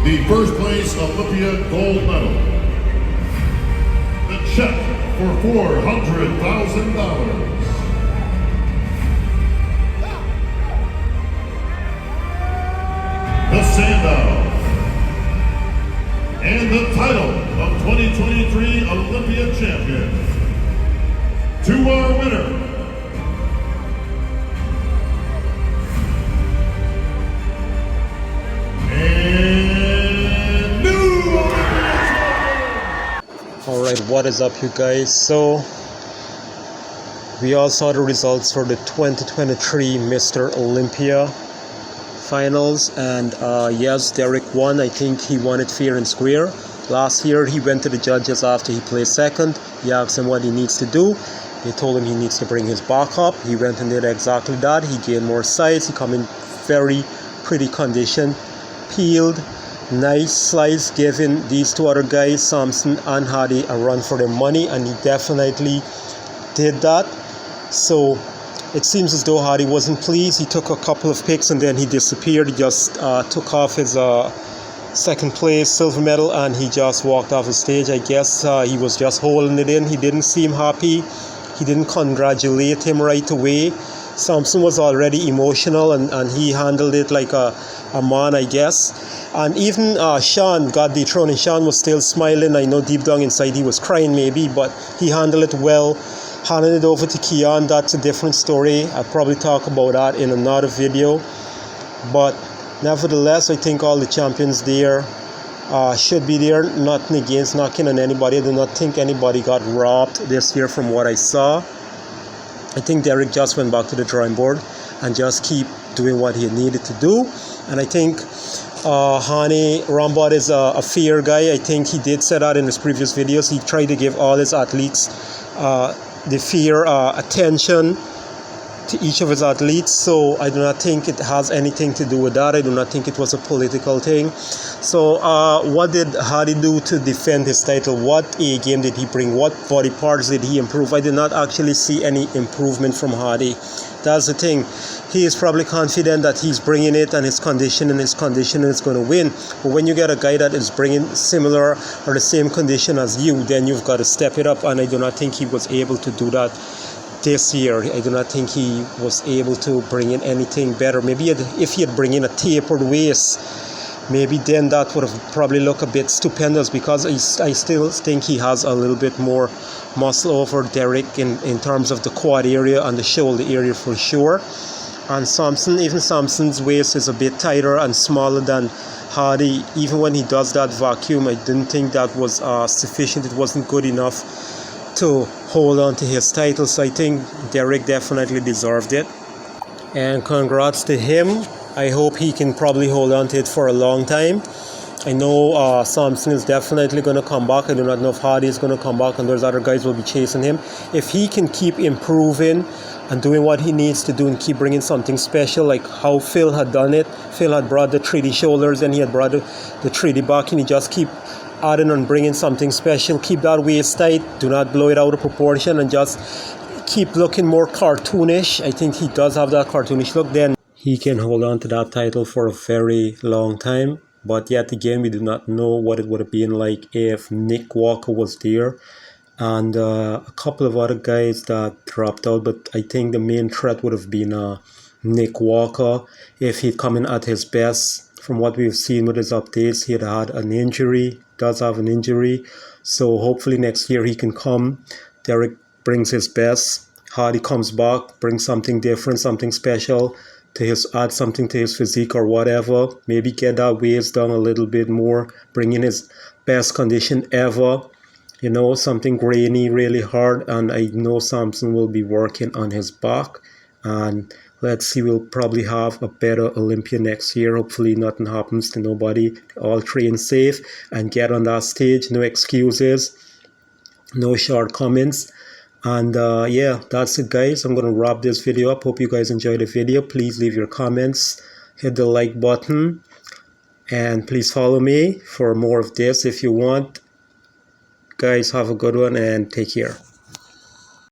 The first place Olympia gold medal. The check for $400,000. The standout and the title of 2023 Olympia champion. To our winner, and new Olympia champion. Alright, what is up, you guys? So we all saw the results for the 2023 Mr. Olympia finals, and yes, Derek won. I think he won it fair and square. Last year he went to the judges after he placed second. He asked them what he needs to do. They told him he needs to bring his back up. He went and did exactly that. He gained more size. He come in very pretty condition, peeled, nice slice, giving these two other guys, Samson and Hardy, a run for their money, and he definitely did that. So it seems as though Hardy wasn't pleased. He took a couple of picks and then he disappeared. He just took off his second place silver medal and he just walked off the stage. I guess he was just holding it in. He didn't seem happy. He didn't congratulate him right away. Samson was already emotional and he handled it like a man, I guess. And even Sean got dethroned and Sean was still smiling. I know deep down inside he was crying maybe, but he handled it well. Handing it over to Keon, that's a different story. I'll probably talk about that in another video. But nevertheless, I think all the champions there should be there. Nothing against knocking on anybody. I do not think anybody got robbed this year from what I saw. I think Derek just went back to the drawing board and just keep doing what he needed to do. And I think Hani Rambod is a fair guy. I think he did say that in his previous videos. He tried to give all his athletes the fair attention to each of his athletes, so I do not think it has anything to do with that. I do not think it was a political thing. So what did Hardy do to defend his title? What A game did he bring? What body parts did he improve? I did not actually see any improvement from Hardy. That's the thing. He is probably confident that he's bringing it and his condition is going to win. But when you get a guy that is bringing similar or the same condition as you, then you've got to step it up. And I do not think he was able to do that this year. I do not think he was able to bring in anything better. Maybe if he had bring in a tapered waist, maybe then that would have probably looked a bit stupendous, because I still think he has a little bit more muscle over Derek in terms of the quad area and the shoulder area for sure. And Samson, even Samson's waist is a bit tighter and smaller than Hardy. Even when he does that vacuum, I didn't think that was sufficient. It wasn't good enough to hold on to his title. So I think Derek definitely deserved it. And congrats to him. I hope he can probably hold on to it for a long time. I know Samson is definitely going to come back. I do not know if Hardy is going to come back and those other guys will be chasing him. If he can keep improving and doing what he needs to do and keep bringing something special, like how Phil had done it. Phil had brought the 3D shoulders and he had brought the 3D back, and he just keep adding and bringing something special. Keep that waist tight. Do not blow it out of proportion and just keep looking more cartoonish. I think he does have that cartoonish look. Then he can hold on to that title for a very long time. But yet again, we do not know what it would have been like if Nick Walker was there and a couple of other guys that dropped out. But I think the main threat would have been Nick Walker if he'd come in at his best. From what we've seen with his updates, he had an injury, does have an injury. So hopefully next year he can come. Derek brings his best. Hardy comes back, brings something different, something special to his, add something to his physique or whatever. Maybe get that waist down a little bit more, bring in his best condition ever. You know, something grainy, really hard. And I know Samson will be working on his back. And let's see, we'll probably have a better Olympia next year. Hopefully nothing happens to nobody. All train safe and get on that stage. No excuses, no shortcomings. And yeah, that's it, guys. I'm going to wrap this video up. Hope you guys enjoyed the video. Please leave your comments. Hit the like button. And please follow me for more of this if you want. Guys, have a good one and take care.